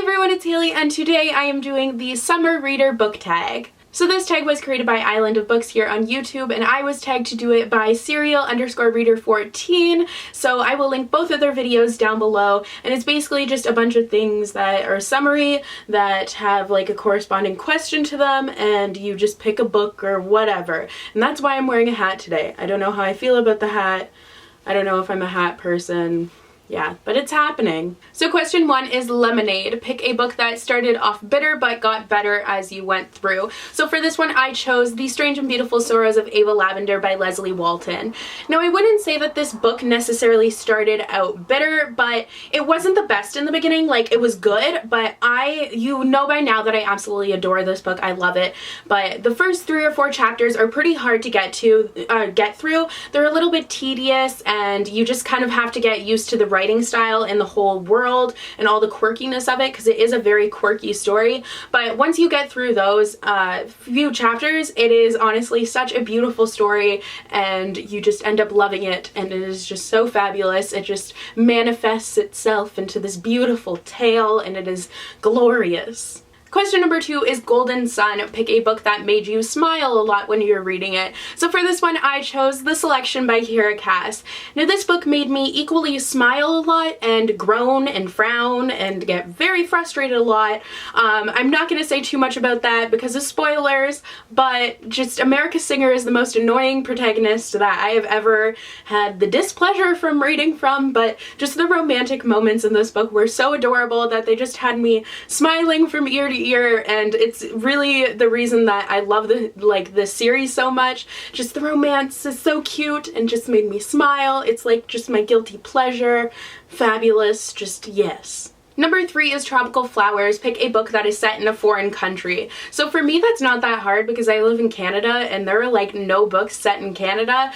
everyone, it's Haley, and today I am doing the Summer Reader book tag. So this tag was created by Island of Books here on YouTube, and I was tagged to do it by serial_reader14, so I will link both of their videos down below, and it's basically just a bunch of things that are summary that have like a corresponding question to them, and you just pick a book or whatever. And that's why I'm wearing a hat today. I don't know how I feel about the hat. I don't know if I'm a hat person. Yeah, but it's happening. So question 1 is lemonade. Pick a book that started off bitter but got better as you went through. So for this one I chose The Strange and Beautiful Sorrows of Ava Lavender by Leslie Walton. Now I wouldn't say that this book necessarily started out bitter, but it wasn't the best in the beginning. Like, it was good, but you know by now that I absolutely adore this book. I love it. But the first 3 or 4 chapters are pretty hard to get through. They're a little bit tedious, and you just kind of have to get used to the writing style and the whole world and all the quirkiness of it, because it is a very quirky story. But once you get through those few chapters, it is honestly such a beautiful story, and you just end up loving it, and it is just so fabulous. It just manifests itself into this beautiful tale, and it is glorious. Question number 2 is Golden Sun. Pick a book that made you smile a lot when you were reading it. So for this one I chose The Selection by Kira Cass. Now this book made me equally smile a lot and groan and frown and get very frustrated a lot. I'm not going to say too much about that because of spoilers, but just America Singer is the most annoying protagonist that I have ever had the displeasure from reading from, but just the romantic moments in this book were so adorable that they just had me smiling from ear to ear, and it's really the reason that I love this series so much. Just the romance is so cute and just made me smile. It's like just my guilty pleasure. Fabulous. Just yes. Number 3 is Tropical Flowers. Pick a book that is set in a foreign country. So for me that's not that hard because I live in Canada and there are like no books set in Canada,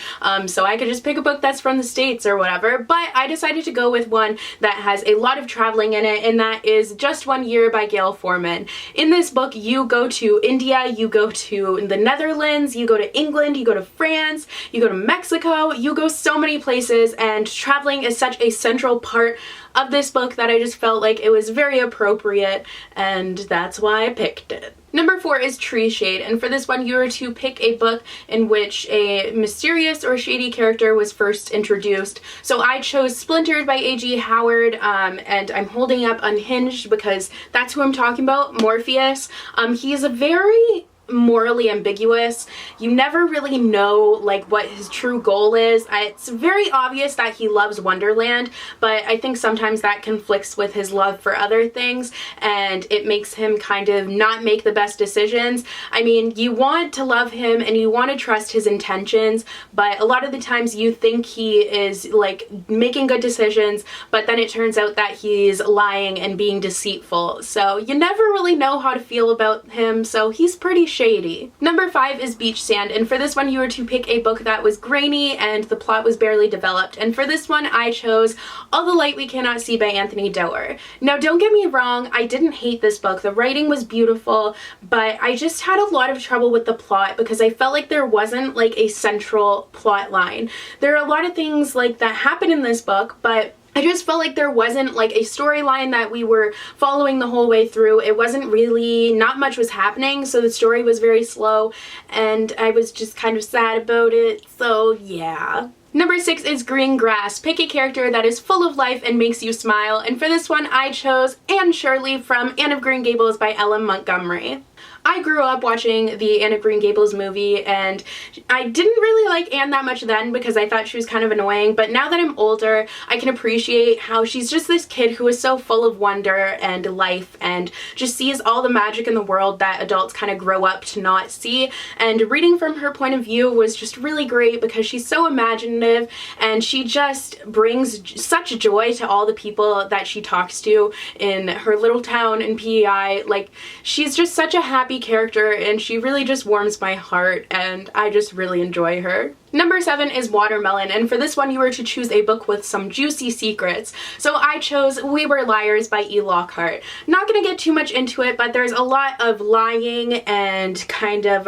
so I could just pick a book that's from the States or whatever, but I decided to go with one that has a lot of traveling in it, and that is Just One Year by Gail Forman. In this book you go to India, you go to the Netherlands, you go to England, you go to France, you go to Mexico, you go so many places, and traveling is such a central part of this book that I just felt like it was very appropriate, and that's why I picked it. Number 4 is Tree Shade, and for this one you are to pick a book in which a mysterious or shady character was first introduced. So I chose Splintered by A.G. Howard, and I'm holding up Unhinged because that's who I'm talking about, Morpheus. He is a very morally ambiguous. You never really know like what his true goal is. It's very obvious that he loves Wonderland, but I think sometimes that conflicts with his love for other things, and it makes him kind of not make the best decisions. I mean, you want to love him and you want to trust his intentions, but a lot of the times you think he is like making good decisions, but then it turns out that he's lying and being deceitful. So you never really know how to feel about him, so he's pretty shady. Number 5 is Beach Sand, and for this one you were to pick a book that was grainy and the plot was barely developed, and for this one I chose All the Light We Cannot See by Anthony Doerr. Now don't get me wrong, I didn't hate this book. The writing was beautiful, but I just had a lot of trouble with the plot because I felt like there wasn't like a central plot line. There are a lot of things like that happen in this book, but I just felt like there wasn't like a storyline that we were following the whole way through. It wasn't really, not much was happening, so the story was very slow, and I was just kind of sad about it, so yeah. Number 6 is Green Grass. Pick a character that is full of life and makes you smile, and for this one I chose Anne Shirley from Anne of Green Gables by Ellen Montgomery. I grew up watching the Anne of Green Gables movie, and I didn't really like Anne that much then because I thought she was kind of annoying, but now that I'm older I can appreciate how she's just this kid who is so full of wonder and life and just sees all the magic in the world that adults kind of grow up to not see, and reading from her point of view was just really great because she's so imaginative and she just brings such joy to all the people that she talks to in her little town in PEI. Like, she's just such a happy character and she really just warms my heart, and I just really enjoy her. Number 7 is Watermelon, and for this one you were to choose a book with some juicy secrets. So I chose We Were Liars by E. Lockhart. Not gonna get too much into it, but there's a lot of lying and kind of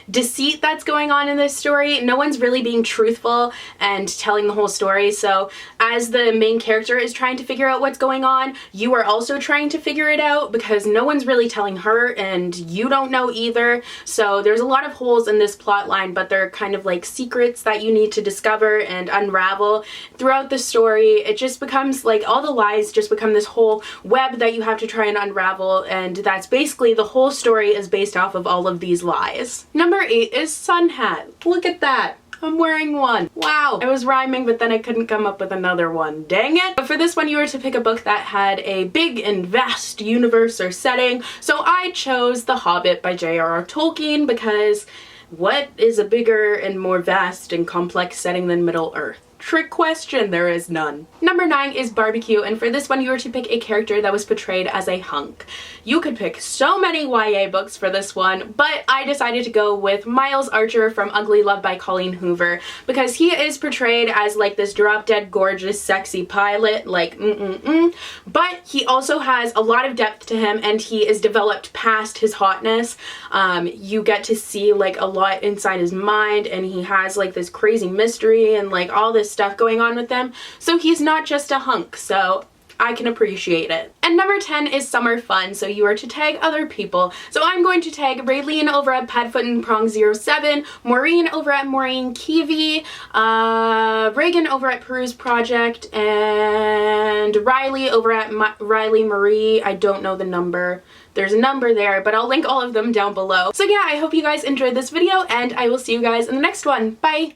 deceit that's going on in this story. No one's really being truthful and telling the whole story. So as the main character is trying to figure out what's going on, you are also trying to figure it out because no one's really telling her and you don't know either. So there's a lot of holes in this plot line, but they're kind of like secrets that you need to discover and unravel throughout the story. It just becomes like all the lies just become this whole web that you have to try and unravel, and that's basically the whole story is based off of all of these lies. Number 8 is sun hat. Look at that. I'm wearing one. Wow. I was rhyming, but then I couldn't come up with another one. Dang it. But for this one, you were to pick a book that had a big and vast universe or setting. So I chose The Hobbit by J.R.R. Tolkien because what is a bigger and more vast and complex setting than Middle-earth? Trick question, there is none. Number 9 is Barbecue, and for this one you were to pick a character that was portrayed as a hunk. You could pick so many YA books for this one, but I decided to go with Miles Archer from Ugly Love by Colleen Hoover because he is portrayed as like this drop-dead gorgeous sexy pilot, like but he also has a lot of depth to him and he is developed past his hotness. You get to see like a lot inside his mind, and he has like this crazy mystery and like all this stuff going on with them. So he's not just a hunk, so I can appreciate it. And number 10 is Summer Fun, so you are to tag other people. So I'm going to tag Raylene over at Padfoot and Prong 07, Maureen over at Maureen Kiwi, Reagan over at Peruse Project, and Riley over at Riley Marie. I don't know the number. There's a number there, but I'll link all of them down below. So yeah, I hope you guys enjoyed this video, and I will see you guys in the next one. Bye!